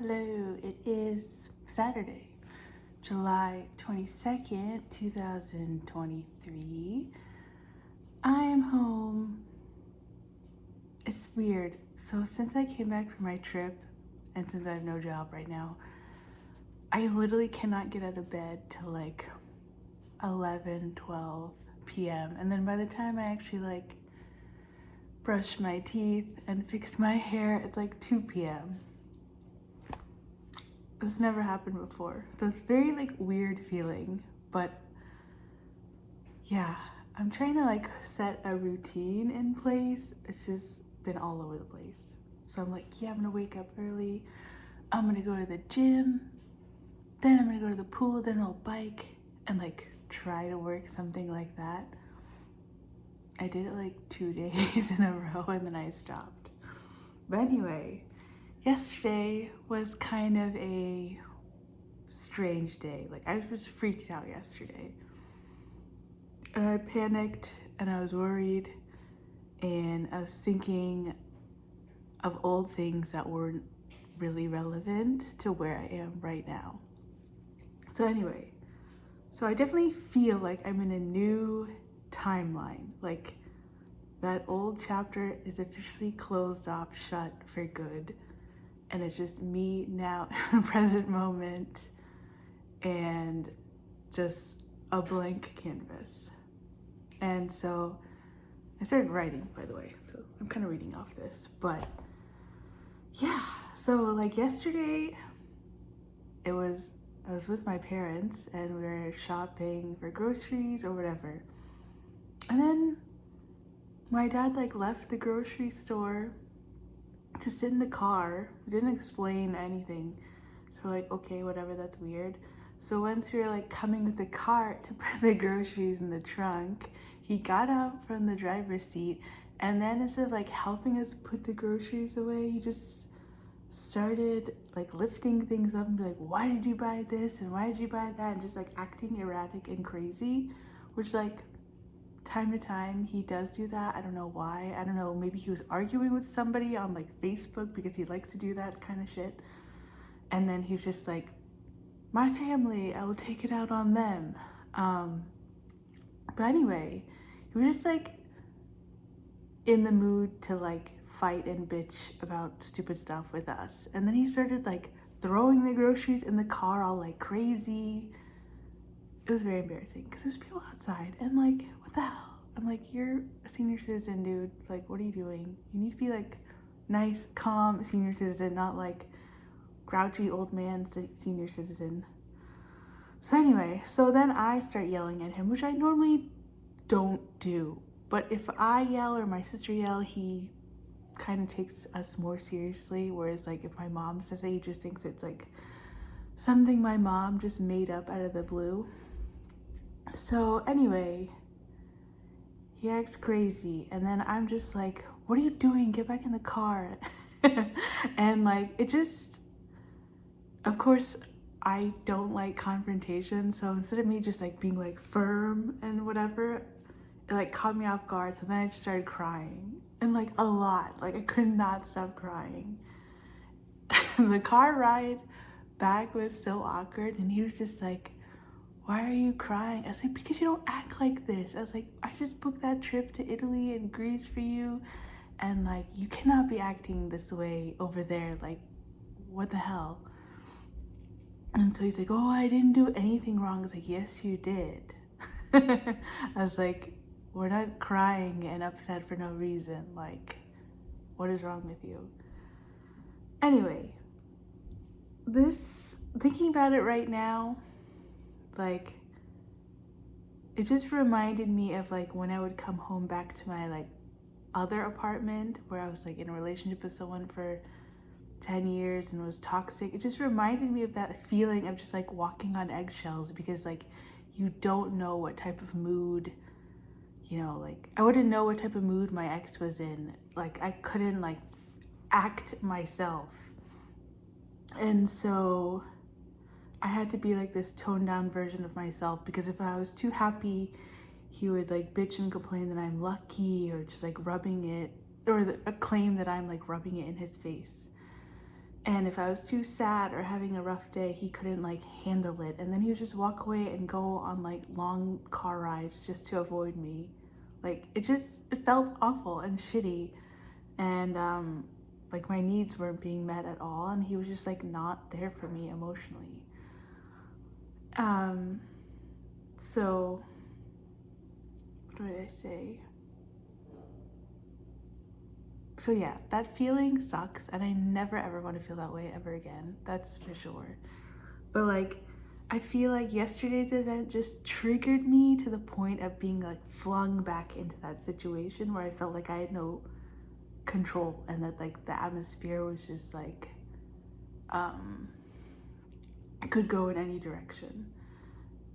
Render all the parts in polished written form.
Hello, it is Saturday, July 22nd, 2023. I am home. It's weird. So, since I came back from my trip, and since I have no job right now, I literally cannot get out of bed till like 11, 12 p.m. And then by the time I actually brush my teeth and fix my hair, it's like 2 p.m. This never happened before. So it's very weird feeling, but yeah, I'm trying to set a routine in place. It's just been all over the place. So I'm I'm gonna wake up early. I'm gonna go to the gym. Then I'm gonna go to the pool. Then I'll bike and try to work something like that. I did it 2 days in a row and then I stopped. But anyway, yesterday was kind of a strange day. I was freaked out yesterday. And I panicked and I was worried and I was thinking of old things that weren't really relevant to where I am right now. So anyway, I definitely feel like I'm in a new timeline. That old chapter is officially closed off, shut for good. And it's just me now in the present moment and just a blank canvas. And so I started writing, by the way. So I'm kind of reading off this, but yeah. So yesterday I was with my parents and we were shopping for groceries or whatever. And then my dad left the grocery store to sit in the car. We didn't explain anything. So okay, whatever, that's weird. So once we were coming with the cart to put the groceries in the trunk, he got up from the driver's seat and then instead of helping us put the groceries away, he just started lifting things up and be why did you buy this and why did you buy that, and just acting erratic and crazy, which time to time he does do that. I don't know why. I don't know, maybe he was arguing with somebody on Facebook because he likes to do that kind of shit. And then he's just my family, I will take it out on them. But anyway, he was just in the mood to fight and bitch about stupid stuff with us. And then he started throwing the groceries in the car all crazy. It was very embarrassing because there's people outside and what the hell? I'm you're a senior citizen, dude. What are you doing? You need to be nice, calm senior citizen, not grouchy old man senior citizen. So anyway, so then I start yelling at him, which I normally don't do. But if I yell or my sister yell, he kind of takes us more seriously. Whereas if my mom says it, he just thinks it's something my mom just made up out of the blue. So anyway, he acts crazy. And then I'm just what are you doing? Get back in the car. And it just, of course, I don't like confrontation. So instead of me just being firm and whatever, it caught me off guard. So then I just started crying and a lot. I could not stop crying. The car ride back was so awkward. And he was just why are you crying? I was because you don't act like this. I was I just booked that trip to Italy and Greece for you. And you cannot be acting this way over there. What the hell? And so he's oh, I didn't do anything wrong. I was yes, you did. I was we're not crying and upset for no reason. What is wrong with you? Anyway, thinking about it right now, it just reminded me of when I would come home back to my other apartment where I was in a relationship with someone for 10 years and was toxic. It just reminded me of that feeling of just walking on eggshells because you don't know what type of mood, I wouldn't know what type of mood my ex was in. I couldn't act myself. And so I had to be this toned down version of myself, because if I was too happy, he would bitch and complain that I'm lucky, or just rubbing it, or a claim that I'm rubbing it in his face. And if I was too sad or having a rough day, he couldn't like handle it. And then he would just walk away and go on like long car rides just to avoid me. Like it felt awful and shitty. And like my needs weren't being met at all. And he was just like not there for me emotionally. So what did I say? So yeah, that feeling sucks, and I never ever want to feel that way ever again. That's for sure. But like, I feel like yesterday's event just triggered me to the point of being like flung back into that situation where I felt like I had no control, and that like the atmosphere was just like could go in any direction,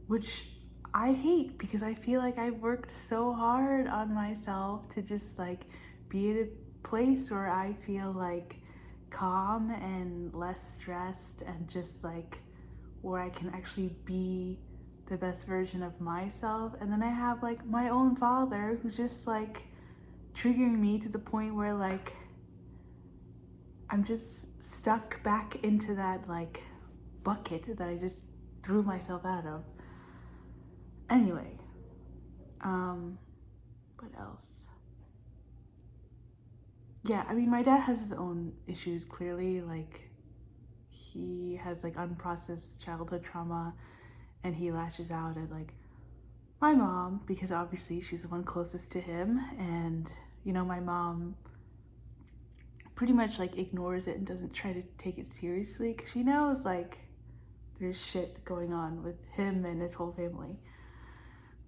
which I hate because I feel like I've worked so hard on myself to just like be at a place where I feel like calm and less stressed, and just like where I can actually be the best version of myself. And then I have like my own father who's just like triggering me to the point where like I'm just stuck back into that like bucket that I just threw myself out of. Anyway, what else? Yeah, I mean, my dad has his own issues, clearly. Like, he has like unprocessed childhood trauma, and he lashes out at like my mom because obviously she's the one closest to him. And you know, my mom pretty much like ignores it and doesn't try to take it seriously because she knows like there's shit going on with him and his whole family.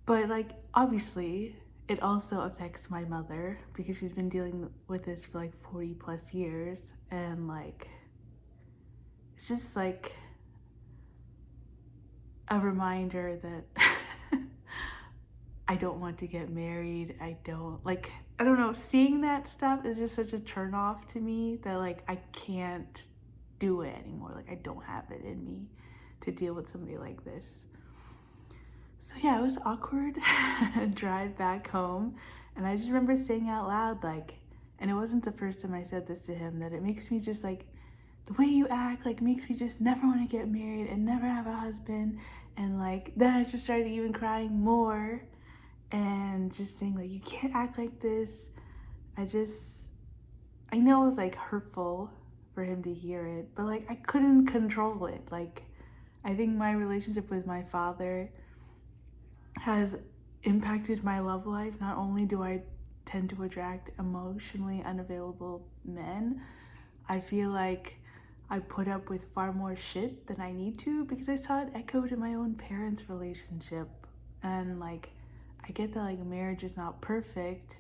But like obviously it also affects my mother because she's been dealing with this for like 40 plus years, and like it's just like a reminder that I don't want to get married. I don't know, seeing that stuff is just such a turn off to me that like I can't do it anymore. Like I don't have it in me to deal with somebody like this. So yeah, it was awkward drive back home, and I just remember saying out loud like, and it wasn't the first time I said this to him, that it makes me just like, the way you act like makes me just never want to get married and never have a husband. And like then I just started even crying more and just saying like, you can't act like this. I know it was like hurtful for him to hear it, but like I couldn't control it. Like I think my relationship with my father has impacted my love life. Not only do I tend to attract emotionally unavailable men, I feel like I put up with far more shit than I need to because I saw it echoed in my own parents' relationship. And like, I get that like marriage is not perfect,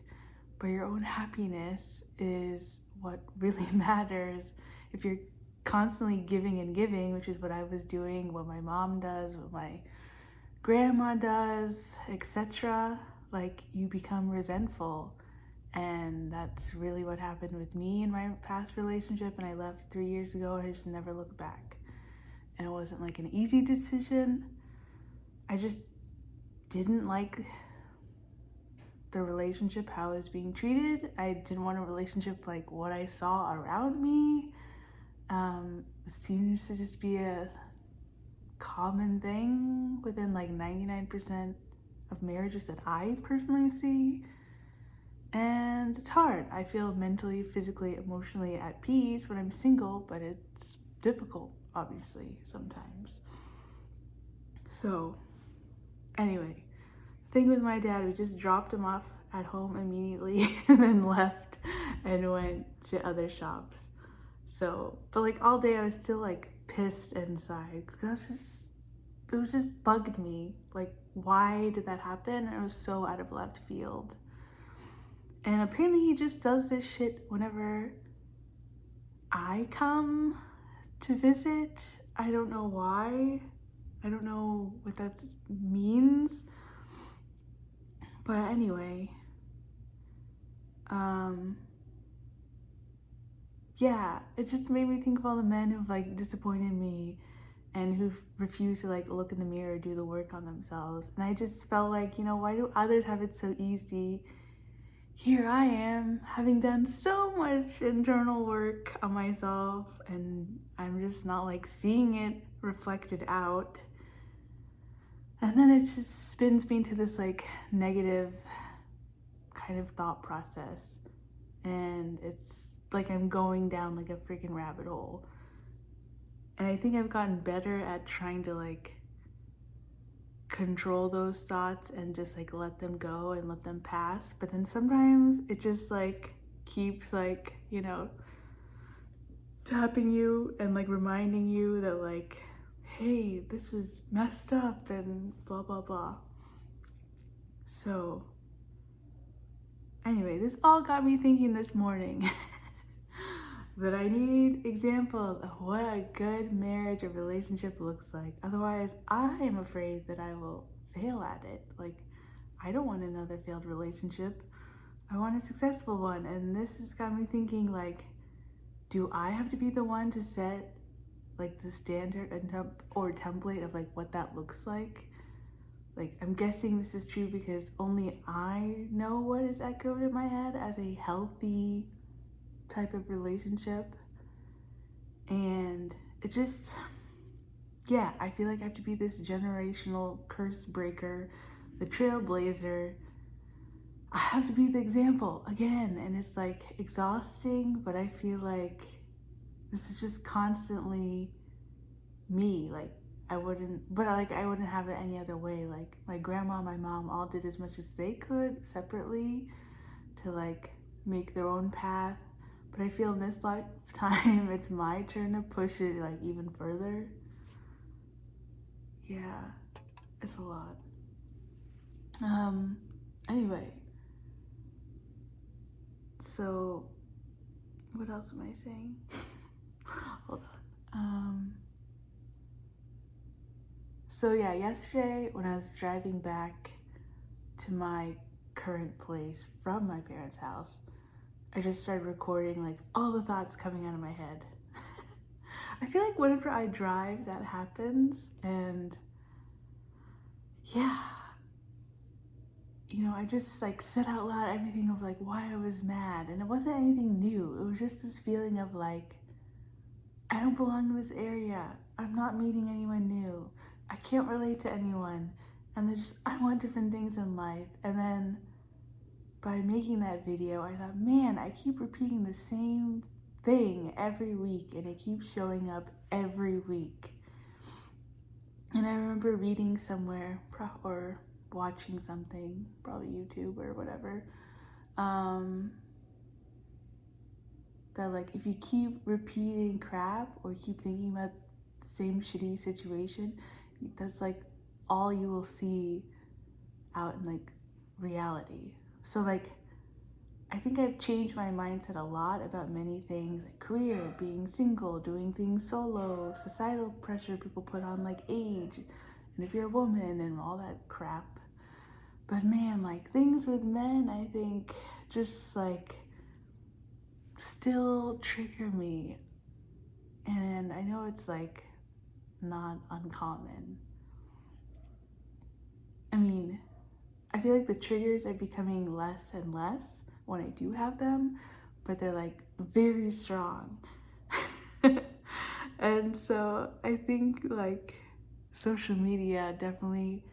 but your own happiness is what really matters. If you're constantly giving and giving, which is what I was doing, what my mom does, what my grandma does, etc., like you become resentful. And that's really what happened with me in my past relationship. And I left 3 years ago and I just never looked back. And it wasn't like an easy decision. I just didn't like the relationship, how it was being treated. I didn't want a relationship like what I saw around me. It seems to just be a common thing within like 99% of marriages that I personally see. And it's hard. I feel mentally, physically, emotionally at peace when I'm single, but it's difficult, obviously, sometimes. So, anyway, thing with my dad, we just dropped him off at home immediately and then left and went to other shops. So, but like all day I was still like pissed inside because it was just bugged me. Like, why did that happen? And it was so out of left field. And apparently he just does this shit whenever I come to visit. I don't know why. I don't know what that means. But anyway, yeah, it just made me think of all the men who've like disappointed me and who refuse to like look in the mirror, do the work on themselves. And I just felt like, you know, why do others have it so easy here I am having done so much internal work on myself, and I'm just not like seeing it reflected out. And then it just spins me into this like negative kind of thought process. And it's like I'm going down like a freaking rabbit hole. And I think I've gotten better at trying to like control those thoughts and just like let them go and let them pass. But then sometimes it just like keeps like, tapping you and like reminding you that like, hey, this is messed up and blah blah blah. So anyway, this all got me thinking this morning that I need examples of what a good marriage or relationship looks like. Otherwise, I am afraid that I will fail at it. Like, I don't want another failed relationship. I want a successful one. And this has got me thinking, like, do I have to be the one to set like the standard or template of like what that looks like? Like, I'm guessing this is true because only I know what is echoed in my head as a healthy type of relationship. And it just, yeah, I feel like I have to be this generational curse breaker, the trailblazer. I have to be the example again. And it's like exhausting, but I feel like this is just constantly me. Like, I wouldn't have it any other way. Like, my grandma, my mom all did as much as they could separately to like make their own path. But I feel in this lifetime, it's my turn to push it like even further. Yeah, it's a lot. Anyway, so what else am I saying? Hold on. So yeah, yesterday when I was driving back to my current place from my parents' house, I just started recording like all the thoughts coming out of my head. I feel like whenever I drive, that happens. And yeah, I just like said out loud everything of like why I was mad. And it wasn't anything new. It was just this feeling of like, I don't belong in this area. I'm not meeting anyone new. I can't relate to anyone. And I want different things in life. And then by making that video, I thought, man, I keep repeating the same thing every week, and it keeps showing up every week. And I remember reading somewhere or watching something, probably YouTube or whatever, that like if you keep repeating crap or keep thinking about the same shitty situation, that's like all you will see out in like reality. So like I think I've changed my mindset a lot about many things, like career, being single, doing things solo, societal pressure people put on like age, and if you're a woman and all that crap. But man, like things with men, I think just like still trigger me. And I know it's like not uncommon. I mean, I feel like the triggers are becoming less and less when I do have them, but they're like very strong. And so I think like social media definitely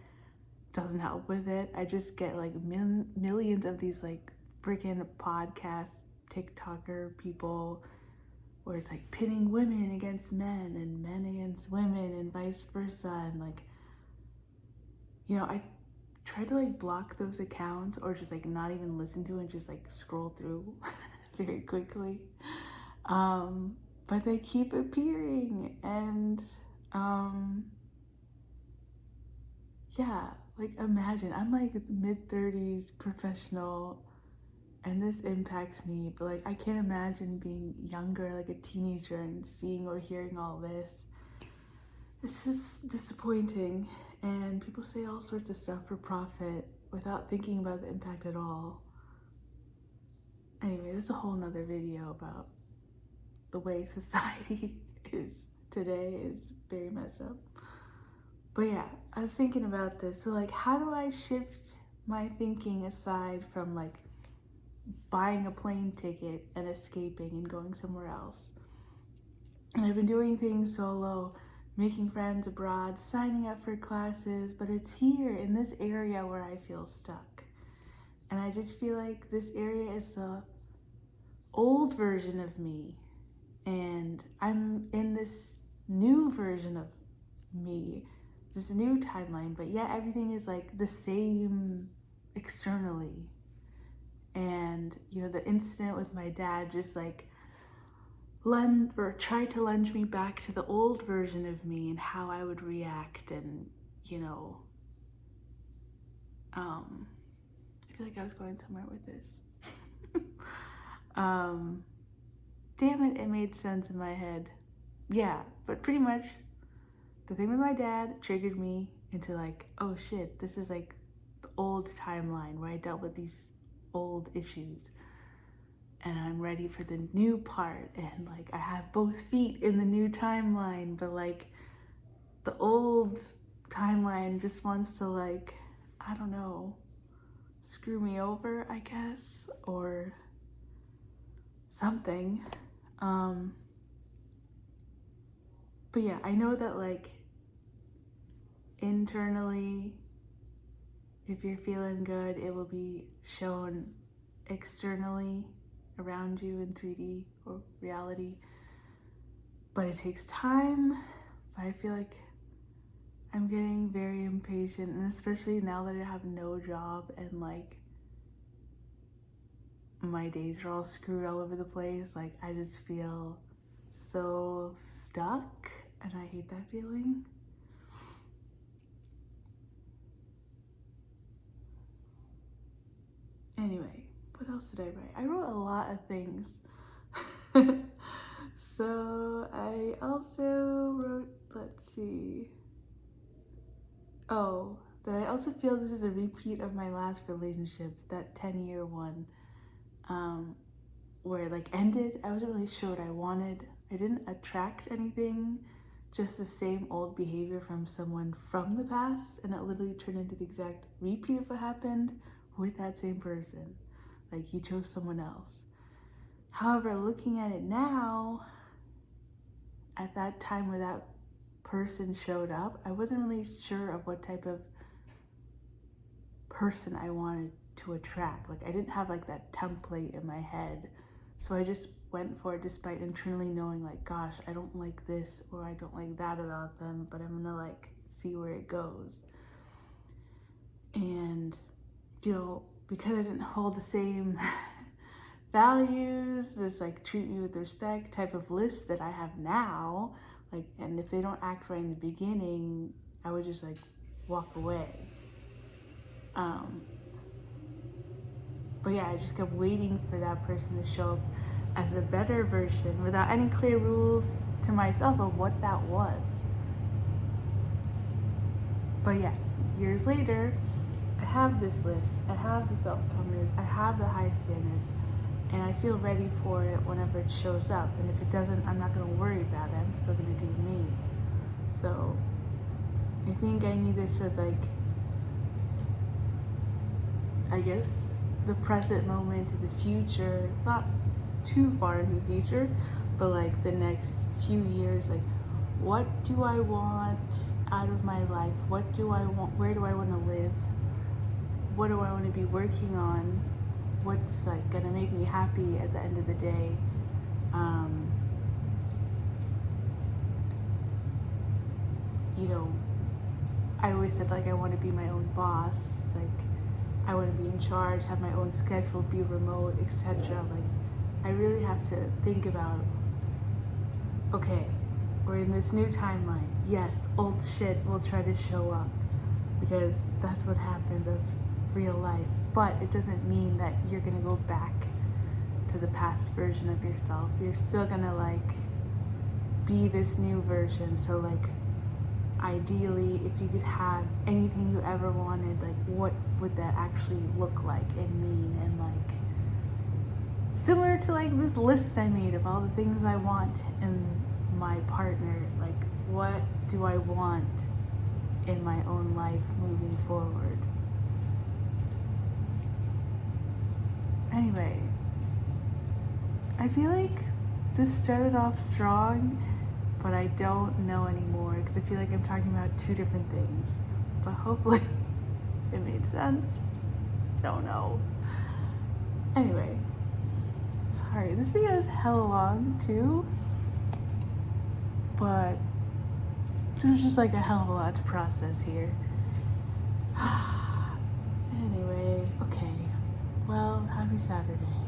doesn't help with it. I just get like millions of these like freaking podcast TikToker people where it's like pitting women against men and men against women and vice versa. And like, I try to like block those accounts or just like not even listen to it and just like scroll through very quickly. But they keep appearing, and yeah, like imagine I'm like mid-30s professional and this impacts me, but like I can't imagine being younger, like a teenager, and seeing or hearing all this. It's just disappointing, and people say all sorts of stuff for profit without thinking about the impact at all. Anyway, that's a whole nother video about the way society is today is very messed up. But yeah, I was thinking about this. So like, how do I shift my thinking aside from like buying a plane ticket and escaping and going somewhere else. And I've been doing things solo, making friends abroad, signing up for classes, but it's here in this area where I feel stuck. And I just feel like this area is the old version of me, and I'm in this new version of me, this new timeline, but yet everything is like the same externally. And the incident with my dad just like tried to lunge me back to the old version of me and how I would react. And I feel like I was going somewhere with this. Damn it, it made sense in my head. Yeah, but pretty much the thing with my dad triggered me into like, oh shit, this is like the old timeline where I dealt with these old issues. And I'm ready for the new part. And like, I have both feet in the new timeline, but like the old timeline just wants to like, I don't know, screw me over, I guess, or something. But yeah, I know that like internally, if you're feeling good, it will be shown externally around you in 3D or reality. But it takes time. But I feel like I'm getting very impatient, and especially now that I have no job and like my days are all screwed all over the place. Like I just feel so stuck, and I hate that feeling. Anyway, what else did I write? I wrote a lot of things. So I also wrote, let's see. Oh, that I also feel this is a repeat of my last relationship, that 10-year one, where it like ended. I wasn't really sure what I wanted. I didn't attract anything, just the same old behavior from someone from the past, and it literally turned into the exact repeat of what happened with that same person. Like he chose someone else. However, looking at it now, at that time where that person showed up, I wasn't really sure of what type of person I wanted to attract. Like I didn't have like that template in my head. So I just went for it despite internally knowing like, gosh, I don't like this or I don't like that about them, but I'm gonna like see where it goes. And because I didn't hold the same values, this like treat me with respect type of list that I have now, like, and if they don't act right in the beginning, I would just like walk away. But yeah, I just kept waiting for that person to show up as a better version without any clear rules to myself of what that was. But yeah, years later, I have this list, I have the self-confidence, I have the high standards, and I feel ready for it whenever it shows up. And if it doesn't, I'm not going to worry about it. I'm still going to do me. So I think I need this with like, I guess, the present moment to the future, not too far into the future, but like the next few years. Like, what do I want out of my life? What do I want? Where do I want to live? What do I want to be working on? What's like gonna make me happy at the end of the day? I always said like I want to be my own boss. Like I want to be in charge, have my own schedule, be remote, etc. Like I really have to think about, okay, we're in this new timeline. Yes, old shit will try to show up because that's what happens. That's real life. But it doesn't mean that you're gonna go back to the past version of yourself. You're still gonna like be this new version. So like ideally, if you could have anything you ever wanted, like what would that actually look like and mean? And like similar to like this list I made of all the things I want in my partner, like what do I want in my own life moving forward? Anyway, I feel like this started off strong, but I don't know anymore because I feel like I'm talking about two different things. But hopefully it made sense. I don't know. Anyway, sorry, this video is hella long too, but there's just like a hell of a lot to process here. Anyway, okay. Well, happy Saturday.